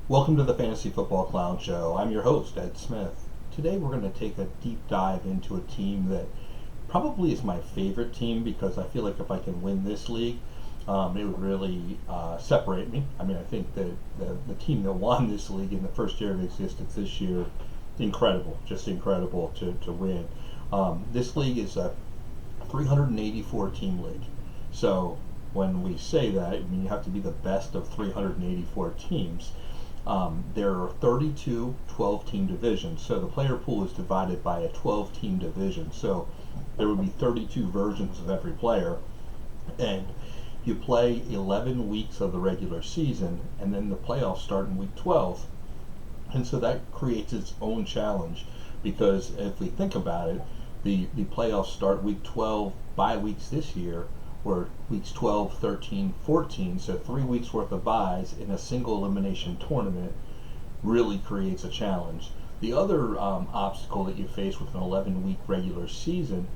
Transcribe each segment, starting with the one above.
Welcome to the Fantasy Football Clown Show. I'm your host, Ed Smith. Today we're going to take a deep dive into a team that probably is my favorite team because I feel like if I can win this league, it would really separate me. I mean, I think that the team that won this league in the first year of existence this year, incredible, just incredible to win. This league is a 384 team league. So when we say that, I mean you have to be the best of 384 teams. There are 32 12-team divisions, so the player pool is divided by a 12-team division. So there would be 32 versions of every player, and you play 11 weeks of the regular season, and then the playoffs start in week 12. And so that creates its own challenge because if we think about it, the playoffs start week 12, bye weeks this year were weeks 12, 13, 14, so 3 weeks worth of byes in a single elimination tournament really creates a challenge. The other obstacle that you face with an 11-week regular season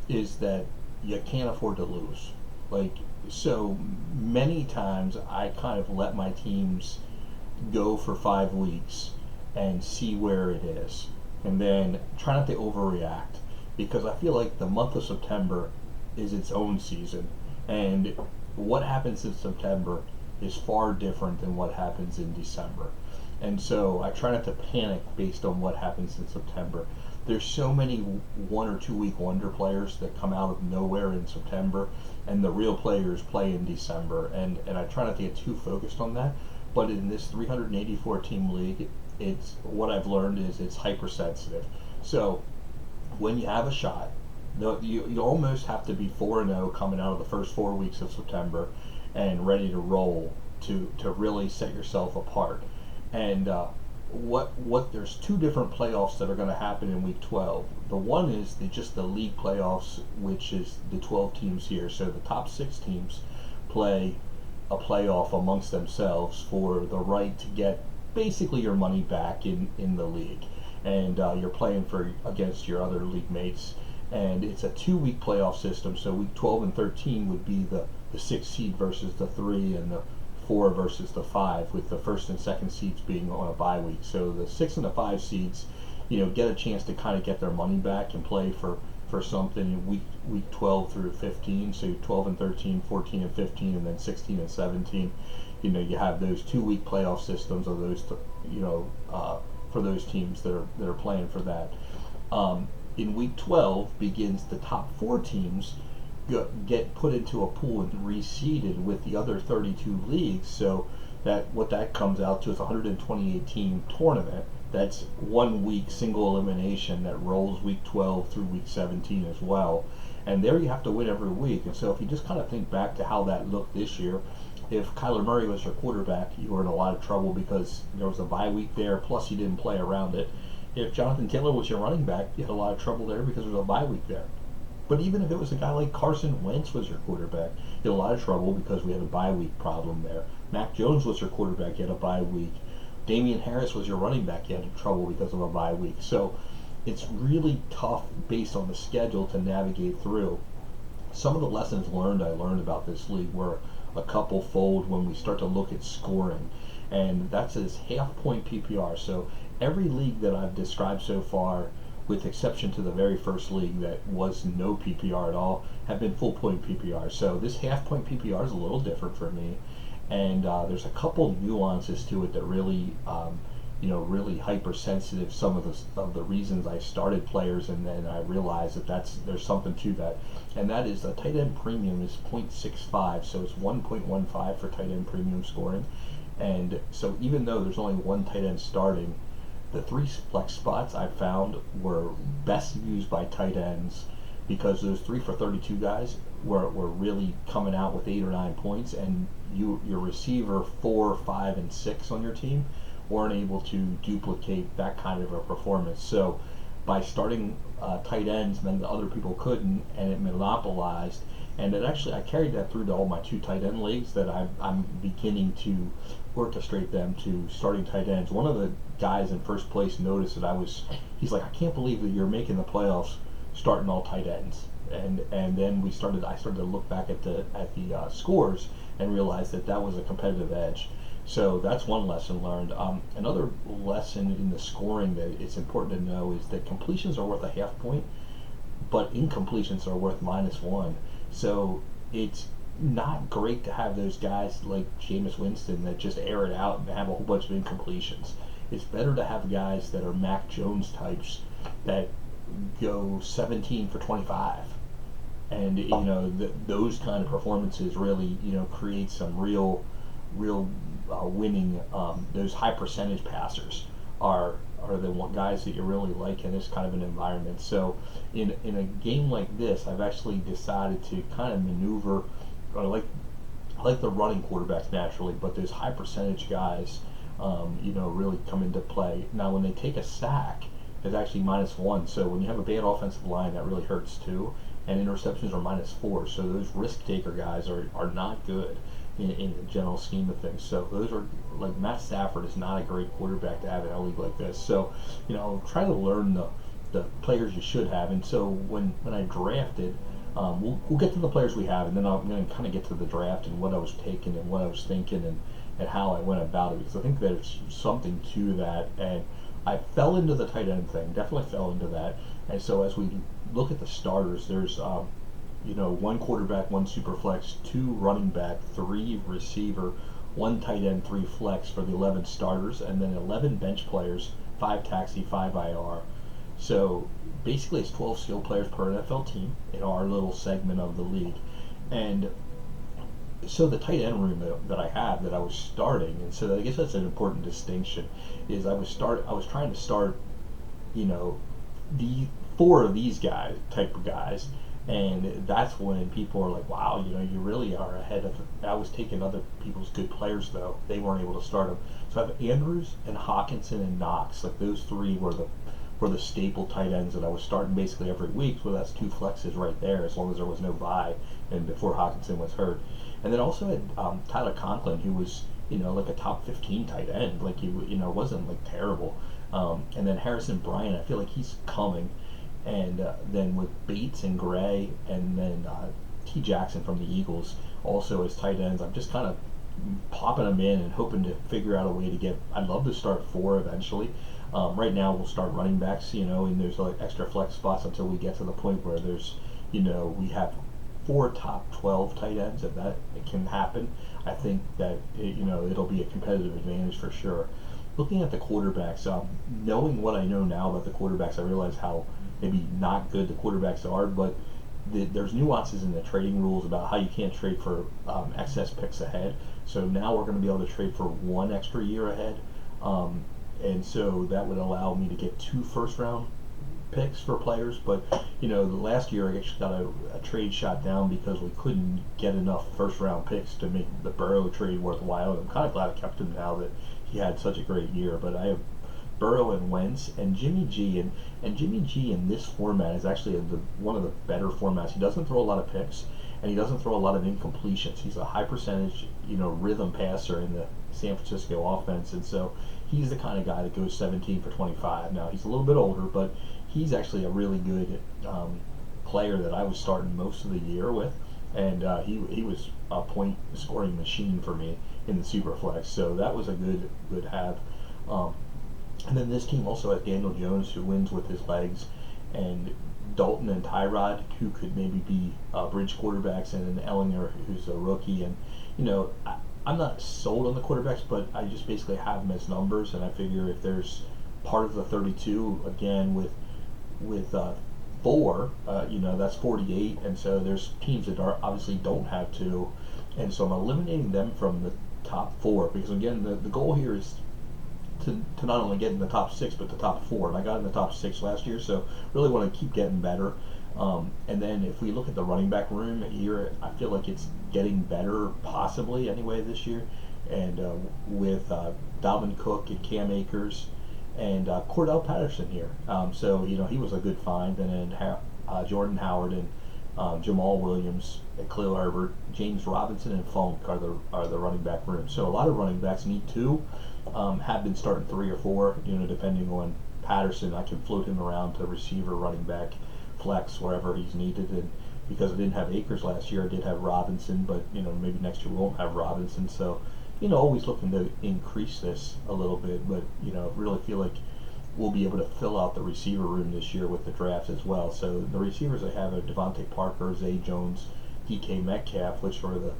is that you can't afford to lose. Like, so many times I kind of let my teams go for 5 weeks and see where it is, and then try not to overreact because I feel like the month of September is its own season, and what happens in September is far different than what happens in December. And so I try not to panic based on what happens in September. There's so many 1 or 2 week wonder players that come out of nowhere in September, and the real players play in December. And I try not to get too focused on that. But in this 384 team league, it's what I've learned is it's hypersensitive. So when you have a shot, you almost have to be 4-0 coming out of the first 4 weeks of September and ready to roll to really set yourself apart. And what there's 2 different playoffs that are going to happen in week 12. The one is just the league playoffs, which is the 12 teams here. So the top 6 teams play a playoff amongst themselves for the right to get basically your money back in the league, and you're playing for against your other league mates. And it's a 2-week playoff system, so week 12 and 13 would be the 6 seed versus the 3 and the 4 versus the 5, with the first and second seeds being on a bye week. So the 6 and the 5 seeds, get a chance to kind of get their money back and play for something in week 12 through 15. So 12 and 13, 14 and 15, and then 16 and 17. You have those 2-week playoff systems of those, for those teams that are playing for that. In week 12 begins the top 4 teams get put into a pool and reseeded with the other 32 leagues. So that comes out to is a 128 team tournament. That's 1 week single elimination that rolls week 12 through week 17 as well. And there you have to win every week. And so if you just kind of think back to how that looked this year, if Kyler Murray was your quarterback, you were in a lot of trouble because there was a bye week there, plus you didn't play around it. If Jonathan Taylor was your running back, you had a lot of trouble there because there was a bye week there. But even if it was a guy like Carson Wentz was your quarterback, you had a lot of trouble because we had a bye week problem there. Mac Jones was your quarterback, you had a bye week. Damian Harris was your running back, you had trouble because of a bye week. So it's really tough based on the schedule to navigate through. Some of the lessons I learned about this league were a couple fold when we start to look at scoring, and that's as half-point PPR. So every league that I've described so far, with exception to the very first league that was no PPR at all, have been full-point PPR. So this half-point PPR is a little different for me, and there's a couple nuances to it that really, really hypersensitive. Some of the reasons I started players, and then I realized that there's something to that, and that is the tight end premium is 0.65, so it's 1.15 for tight end premium scoring. And so even though there's only one tight end starting, the 3 flex spots I found were best used by tight ends because those 3 for 32 guys were really coming out with 8 or 9 points, and your receiver 4, 5, and 6 on your team weren't able to duplicate that kind of a performance. So by starting tight ends meant that other people couldn't, and it monopolized. And it actually, I carried that through to all my 2 tight end leagues that I'm beginning to orchestrate them to starting tight ends. One of the guys in first place noticed that he's like, I can't believe that you're making the playoffs starting all tight ends. And then I started to look back at the scores and realized that was a competitive edge. So that's one lesson learned. Another lesson in the scoring that it's important to know is that completions are worth a half point, but incompletions are worth -1. So it's not great to have those guys like Jameis Winston that just air it out and have a whole bunch of incompletions. It's better to have guys that are Mac Jones types that go 17 for 25, and those kind of performances really create some real winning. Those high percentage passers are the one guys that you really like in this kind of an environment. So in a game like this, I've actually decided to kind of maneuver. I like the running quarterbacks naturally, but those high percentage guys, really come into play. Now, when they take a sack, it's actually -1. So when you have a bad offensive line, that really hurts too. And interceptions are -4. So those risk taker guys are not good in the general scheme of things. So those are like Matt Stafford is not a great quarterback to have in a league like this. So try to learn the players you should have. And so when I drafted, we'll get to the players we have, and then I'm going to kind of get to the draft and what I was taking and what I was thinking and how I went about it, because I think there's something to that. And I fell into the tight end thing, definitely fell into that. And so as we look at the starters, there's one quarterback, one super flex, two running back, three receiver, one tight end, three flex for the 11 starters, and then 11 bench players, five taxi, five IR. So basically, it's 12 skill players per NFL team in our little segment of the league. And so the tight end room that I have that I was starting, and so I guess that's an important distinction, is I was trying to start, the four of these guys type of guys, and that's when people are like, wow, you really are ahead of. I was taking other people's good players though; they weren't able to start them. So I have Andrews and Hawkinson and Knox. Like those three were the staple tight ends that I was starting basically every week. So that's two flexes right there, as long as there was no bye and before Hawkinson was hurt. And then also had Tyler Conklin, who was like a top 15 tight end. Like he wasn't like terrible. And then Harrison Bryant, I feel like he's coming. And then with Bates and Gray, and then T. Jackson from the Eagles also as tight ends, I'm just kind of popping them in and hoping to figure out a way to get. I'd love to start four eventually. Right now we'll start running backs, and there's like extra flex spots until we get to the point where there's, we have four top 12 tight ends. If that it can happen, I think that it'll be a competitive advantage for sure. Looking at the quarterbacks, knowing what I know now about the quarterbacks, I realize how maybe not good the quarterbacks are, but there's nuances in the trading rules about how you can't trade for excess picks ahead. So now we're going to be able to trade for one extra year ahead, and so that would allow me to get 2 first-round picks for players. But the last year I actually got a trade shot down because we couldn't get enough first-round picks to make the Burrow trade worthwhile. And I'm kind of glad I kept him now that he had such a great year. But I have Burrow and Wentz and Jimmy G, and Jimmy G in this format is actually one of the better formats. He doesn't throw a lot of picks, and he doesn't throw a lot of incompletions. He's a high percentage, rhythm passer in the San Francisco offense, and so he's the kind of guy that goes 17 for 25. Now he's a little bit older, but he's actually a really good player that I was starting most of the year with, and he was a point scoring machine for me in the Superflex. So that was a good have. And then this team also has Daniel Jones, who wins with his legs, and Dalton and Tyrod, who could maybe be bridge quarterbacks, and then Ellinger, who's a rookie. And I'm not sold on the quarterbacks, but I just basically have them as numbers, and I figure if there's part of the 32 again with 4, that's 48, and so there's teams that obviously don't have 2, and so I'm eliminating them from the top 4, because again the goal here is to not only get in the top 6 but the top 4, and I got in the top 6 last year, so really want to keep getting better. And then if we look at the running back room here, I feel like it's getting better possibly anyway this year, and with Dalvin Cook and Cam Akers and Cordell Patterson here, so he was a good find. And then Jordan Howard and Jamal Williams and Khalil Herbert, James Robinson and Funk are the running back room. So a lot of running backs need 2. Have been starting 3 or 4, depending on Patterson. I can float him around to receiver, running back, flex, wherever he's needed. And because I didn't have Akers last year, I did have Robinson, but maybe next year we won't have Robinson. So always looking to increase this a little bit, but really feel like we'll be able to fill out the receiver room this year with the draft as well. So the receivers I have are Devontae Parker, Zay Jones, DK Metcalf, which were the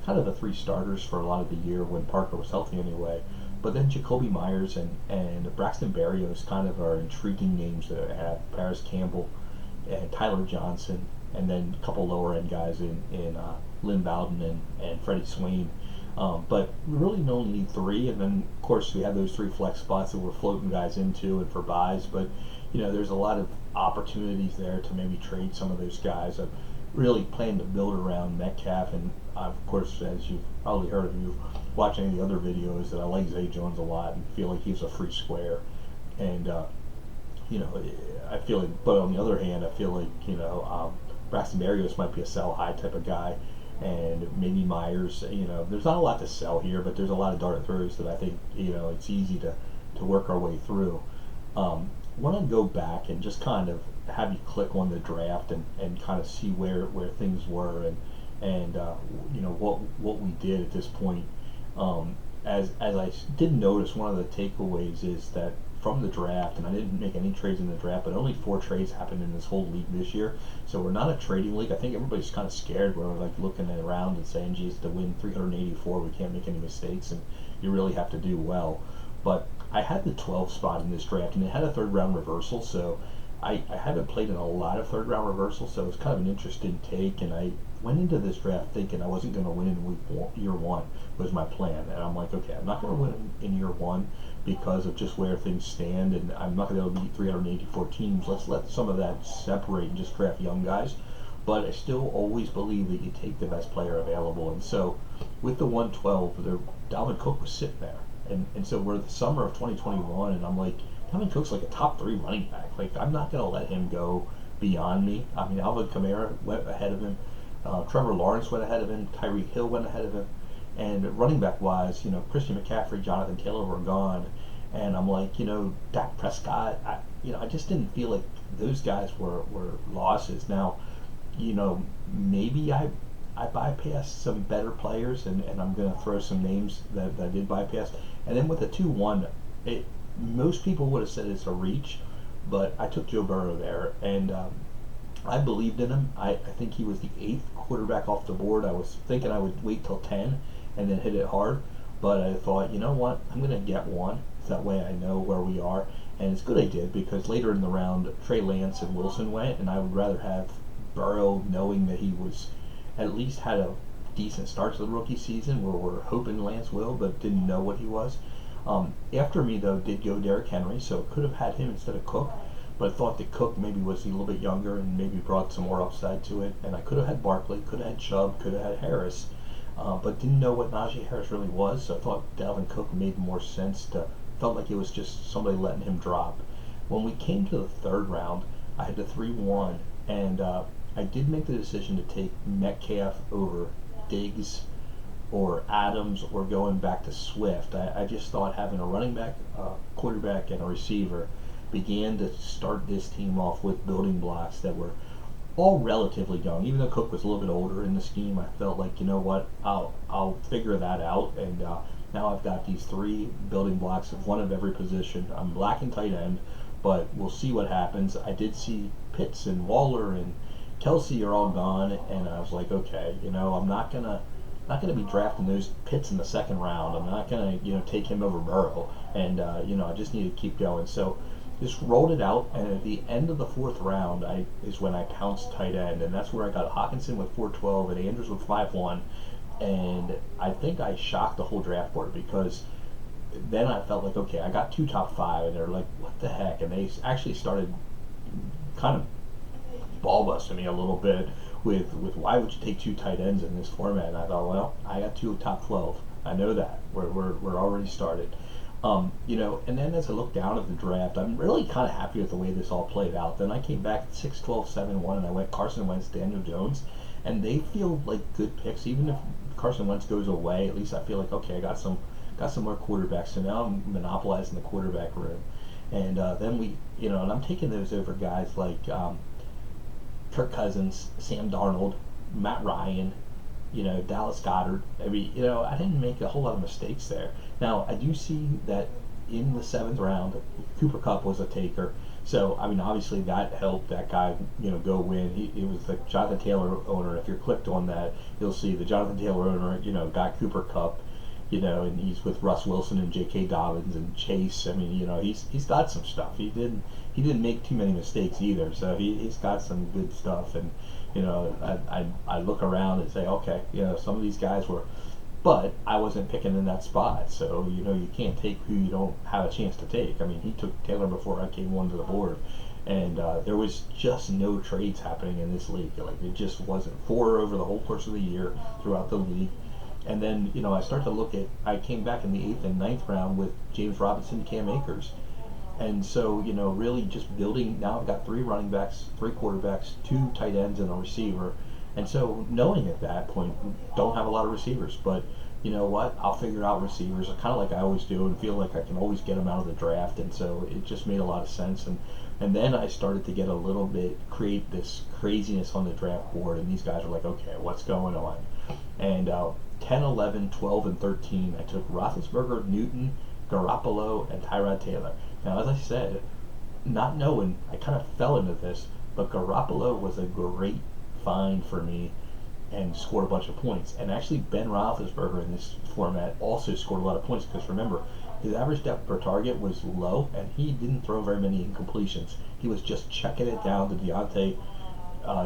kind of the three starters for a lot of the year when Parker was healthy anyway. But then Jacoby Myers and Braxton Berrios kind of are intriguing names that I have. Paris Campbell and Tyler Johnson, and then a couple lower end guys in Lynn Bowden and Freddie Swain. But we really only need three, and then of course we have those three flex spots that we're floating guys into and for buys. But there's a lot of opportunities there to maybe trade some of those guys. I'm really planning to build around Metcalf, and of course, as you've probably heard if you've watched any of the other videos, that I like Zay Jones a lot and feel like he's a free square. And I feel like, but on the other hand, I feel like Braxton Berrios might be a sell high type of guy, and maybe Myers. There's not a lot to sell here, but there's a lot of dart throws that I think it's easy to work our way through. Want to go back and just kind of have you click on the draft and kind of see where things were and what we did at this point. As I did notice, one of the takeaways is that from the draft, and I didn't make any trades in the draft, but only 4 trades happened in this whole league this year. So we're not a trading league. I think everybody's kind of scared. We're like looking around and saying, geez, to win 384, we can't make any mistakes, and you really have to do well. But I had the 12 spot in this draft, and it had a third round reversal, so I haven't played in a lot of third round reversals, so it was kind of an interesting take, and I went into this draft thinking I wasn't going to win in year one was my plan, and I'm like, okay, I'm not going to win in year one because of just where things stand, and I'm not going to be able to beat 384 teams. Let's let some of that separate and just draft young guys. But I still always believe that you take the best player available, and so with the 112, Dalvin Cook was sitting there, and so we're the summer of 2021, and I'm like, Dalvin Cook's like a top 3 running back. Like, I'm not going to let him go beyond me. I mean, Alvin Kamara went ahead of him. Trevor Lawrence went ahead of him. Tyreek Hill went ahead of him. And running back wise, Christian McCaffrey, Jonathan Taylor were gone. And I'm like, Dak Prescott, I just didn't feel like those guys were losses. Now, maybe I bypassed some better players, and I'm going to throw some names that I did bypass. And then with the 2-1, most people would have said it's a reach, but I took Joe Burrow there, and I believed in him. I think he was the 8th quarterback off the board. I was thinking I would wait till 10 and then hit it hard, but I thought, you know what, I'm going to get one, so that way I know where we are. And it's good I did, because later in the round, Trey Lance and Wilson went, and I would rather have Burrow, knowing that he was at least had a decent start to the rookie season, where we're hoping Lance will, but didn't know what he was. After me, though, did go Derrick Henry, so could have had him instead of Cook, but I thought that Cook maybe was a little bit younger and maybe brought some more upside to it. And I could have had Barkley, could have had Chubb, could have had Harris, but didn't know what Najee Harris really was, so I thought Dalvin Cook made more sense. Felt like it was just somebody letting him drop. When we came to the 3rd round, I had the 3-1, and I did make the decision to take Metcalf over Diggs or Adams, or going back to Swift. I just thought having a running back, quarterback, and a receiver began to start this team off with building blocks that were all relatively young. Even though Cook was a little bit older in the scheme, I felt like, you know what, I'll figure that out. And now I've got these 3 building blocks of one of every position. I'm lacking tight end, but we'll see what happens. I did see Pitts and Waller and Kelsey are all gone, and I was like, okay, I'm not gonna be drafting those Pitts in the 2nd round. I'm not gonna take him over Burrow, and I just need to keep going. So just rolled it out, and at the end of the 4th round is when I pounced tight end, and that's where I got Hawkinson with 412 and Andrews with 5-1, and I think I shocked the whole draft board, because then I felt like, okay, I got 2 top 5, and they're like, what the heck, and they actually started kind of ball busting me a little bit with why would you take 2 tight ends in this format? And I thought, well, I got 2 top 12. I know that we're already started. And then as I look down at the draft, I'm really kind of happy with the way this all played out. Then I came back at 6-12, 7-1, and I went Carson Wentz, Daniel Jones, and they feel like good picks. Even if Carson Wentz goes away, at least I feel like, okay, I got some more quarterbacks. So now I'm monopolizing the quarterback room, and then and I'm taking those over guys like Kirk Cousins, Sam Darnold, Matt Ryan, Dallas Goedert. I mean, I didn't make a whole lot of mistakes there. Now, I do see that in the seventh round, Cooper Kupp was a taker. So, I mean, obviously that helped that guy, go win. It was the Jonathan Taylor owner. If you're clicked on that, you'll see the Jonathan Taylor owner, got Cooper Kupp, and he's with Russ Wilson and J.K. Dobbins and Chase. I mean, he's got some stuff. He didn't make too many mistakes either. So he's got some good stuff. And I look around and say, okay, some of these guys were, but I wasn't picking in that spot. So you can't take who you don't have a chance to take. I mean, he took Taylor before I came onto the board. And there was just no trades happening in this league. Like, it just wasn't. Four over the whole course of the year throughout the league. And then, I came back in the 8th and ninth round with James Robinson, Cam Akers. And so, really just building. Now I've got 3 running backs, 3 quarterbacks, 2 tight ends, and a receiver. And so, knowing at that point, don't have a lot of receivers. But you know what? I'll figure out receivers, kind of like I always do, and feel like I can always get them out of the draft. And so, it just made a lot of sense. And then I started to get a little bit, create this craziness on the draft board. And these guys are like, okay, what's going on? And 10, 11, 12, and 13, I took Roethlisberger, Newton, Garoppolo, and Tyrod Taylor. Now, as I said, not knowing, I kind of fell into this, but Garoppolo was a great find for me and scored a bunch of points. And actually, Ben Roethlisberger in this format also scored a lot of points because remember, his average depth per target was low, and he didn't throw very many incompletions. He was just checking it down to Deontay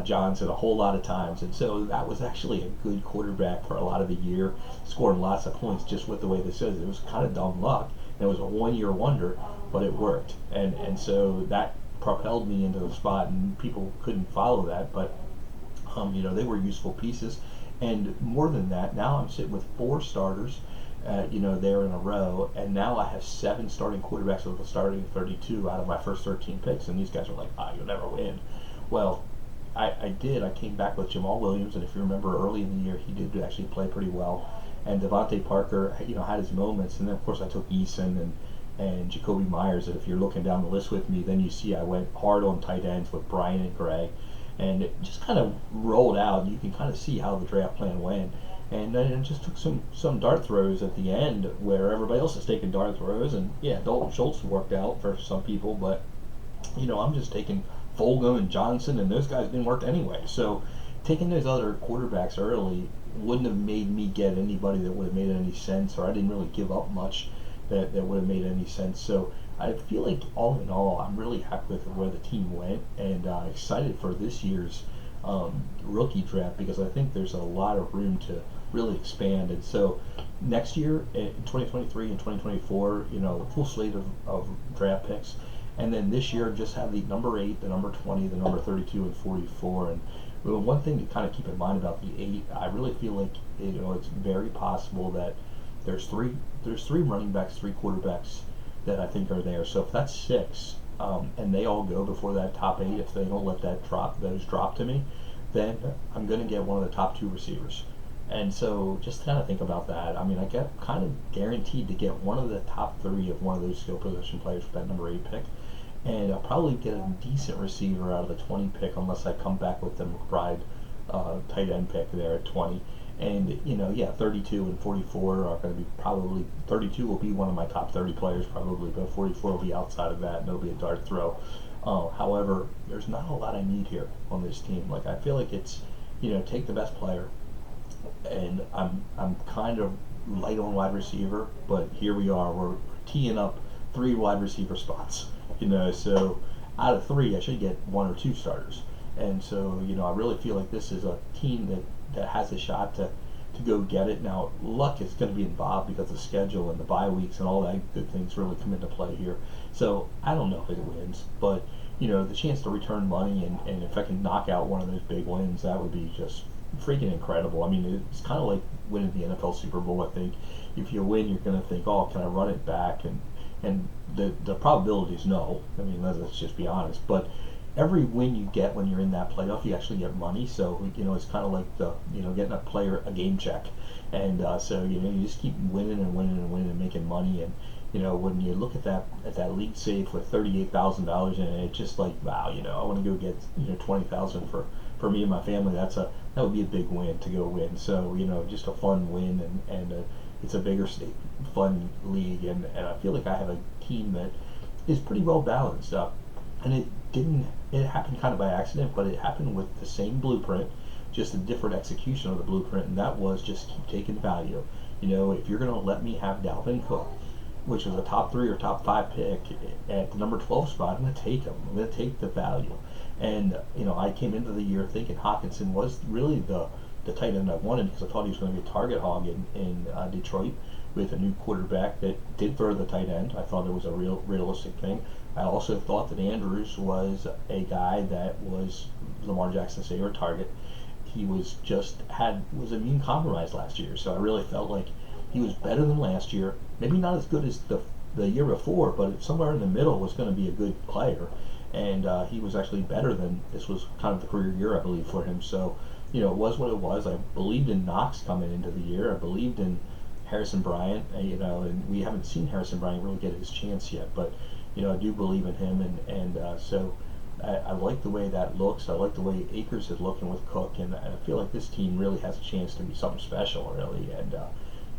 Johnson a whole lot of times, and so that was actually a good quarterback for a lot of the year, scoring lots of points just with the way this is. It was kind of dumb luck. It was a one-year wonder, but it worked, and so that propelled me into the spot, and people couldn't follow that, but they were useful pieces, and more than that, now I'm sitting with 4 starters, there in a row, and now I have 7 starting quarterbacks with a starting 32 out of my first 13 picks, and these guys are like, you'll never win. Well, I did. I came back with Jamal Williams, and if you remember early in the year, he did actually play pretty well. And Devontae Parker, had his moments. And then, of course, I took Eason and Jacoby Myers. And if you're looking down the list with me, then you see I went hard on tight ends with Brian and Gray. And it just kind of rolled out. You can kind of see how the draft plan went. And then it just took some dart throws at the end where everybody else is taking dart throws. And, yeah, Dalton Schultz worked out for some people, but, I'm just taking Fulgham and Johnson, and those guys didn't work anyway. So taking those other quarterbacks early wouldn't have made me get anybody that would have made any sense, or I didn't really give up much that would have made any sense. So I feel like all in all, I'm really happy with where the team went, and excited for this year's rookie draft because I think there's a lot of room to really expand. And so next year, in 2023 and 2024, the full slate of draft picks. And then this year, just have the number 8, the number 20, the number 32, and 44. And one thing to kind of keep in mind about the 8, I really feel like it's very possible that there's three running backs, 3 quarterbacks that I think are there. So if that's 6, and they all go before that top 8, if they don't let those drop to me, then I'm going to get one of the top 2 receivers. And so just kind of think about that. I mean, I get kind of guaranteed to get one of the top 3 of one of those skill position players with that number 8 pick. And I'll probably get a decent receiver out of the 20 pick unless I come back with the McBride tight end pick there at 20. And, 32 and 44 are going to be probably, 32 will be one of my top 30 players probably, but 44 will be outside of that, and it'll be a dart throw. However, there's not a lot I need here on this team. Like, I feel like it's, take the best player, and I'm kind of light on wide receiver, but here we are. We're teeing up 3 wide receiver spots. So out of 3, I should get 1 or 2 starters. And so, I really feel like this is a team that has a shot to go get it. Now, luck is going to be involved because the schedule and the bye weeks and all that good things really come into play here. So I don't know if it wins, but, the chance to return money and if I can knock out one of those big wins, that would be just freaking incredible. I mean, it's kind of like winning the NFL Super Bowl, I think. If you win, you're going to think, can I run it back? And the probability is no. I mean, let's just be honest. But every win you get when you're in that playoff, you actually get money. So, it's kind of like getting a player a game check. And so, you just keep winning and winning and winning and making money. And, when you look at that league safe with $38,000 in it, it's just like, wow, I want to go get, $20,000 for me and my family. That's that would be a big win to go win. So just a fun win, and it's a bigger state, fun league, and I feel like I have a team that is pretty well balanced. And it didn't. It happened kind of by accident, but it happened with the same blueprint, just a different execution of the blueprint, and that was just keep taking value. If you're going to let me have Dalvin Cook, which was a top 3 or top 5 pick at the number 12 spot, I'm going to take him. I'm going to take the value. And I came into the year thinking Hockenson was really the tight end I wanted, because I thought he was going to be a target hog in Detroit with a new quarterback that did throw the tight end. I thought it was a realistic thing. I also thought that Andrews was a guy that was Lamar Jackson's favorite target. He was immune compromised last year, so I really felt like he was better than last year. Maybe not as good as the year before, but somewhere in the middle was going to be a good player. And he was actually better than this was kind of the career year, I believe, for him. So it was what it was. I believed in Knox coming into the year. I believed in Harrison Bryant, and we haven't seen Harrison Bryant really get his chance yet, but I do believe in him, and so I like the way that looks. I like the way Akers is looking with Cook, and I feel like this team really has a chance to be something special, really. And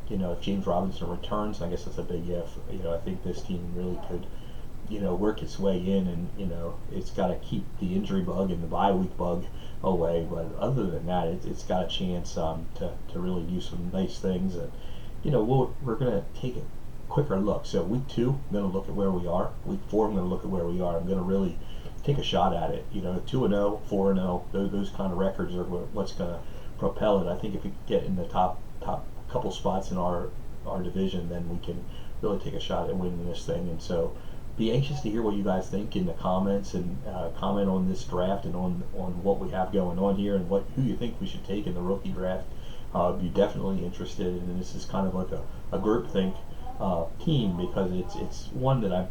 if James Robinson returns, I guess that's a big if. I think this team really could, work its way in, and it's got to keep the injury bug and the bye week bug away. But other than that, it's got a chance to really do some nice things. And we're going to take a quicker look. So week 2, I'm going to look at where we are. Week 4, I'm going to look at where we are. I'm going to really take a shot at it. 2-0, 4-0, those kind of records are what's going to propel it. I think if we get in the top couple spots in our division, then we can really take a shot at winning this thing. And so be anxious to hear what you guys think in the comments, and comment on this draft and on what we have going on here, and who you think we should take in the rookie draft. Be definitely interested, and this is kind of like a groupthink team, because it's one that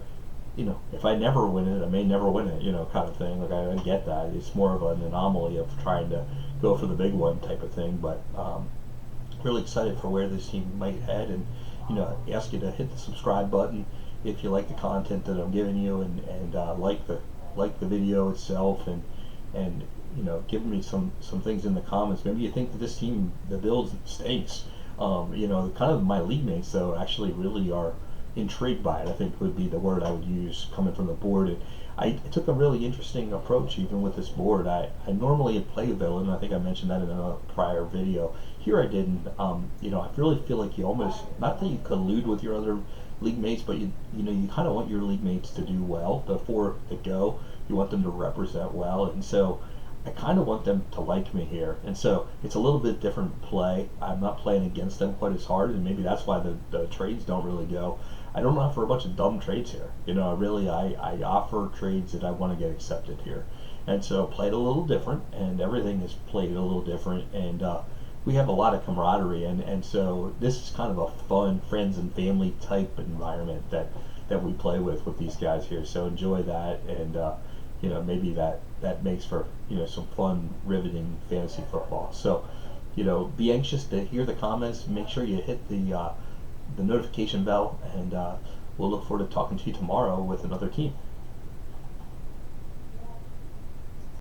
if I never win it, I may never win it, kind of thing. Like I get that. It's more of an anomaly of trying to go for the big one type of thing, but really excited for where this team might head, and ask you to hit the subscribe button if you like the content that I'm giving you, and like the video itself, and give me some things in the comments. Maybe you think that this team, the Bills, stinks. Kind of my league mates though actually really are intrigued by it, I think would be the word I would use coming from the board. And I took a really interesting approach even with this board. I normally play villain. I think I mentioned that in a prior video. Here I didn't. I really feel like you almost, not that you collude with your other league mates, but you kind of want your league mates to do well before they go. You want them to represent well, and so I kind of want them to like me here, and so it's a little bit different play. I'm not playing against them quite as hard, and maybe that's why the trades don't really go. I don't offer a bunch of dumb trades here. I offer trades that I want to get accepted here, and so played a little different, and everything is played a little different, and we have a lot of camaraderie, and so this is kind of a fun friends and family type environment that we play with these guys here. So enjoy that, and maybe that makes for some fun, riveting fantasy football. So be anxious to hear the comments. Make sure you hit the notification bell, and we'll look forward to talking to you tomorrow with another team.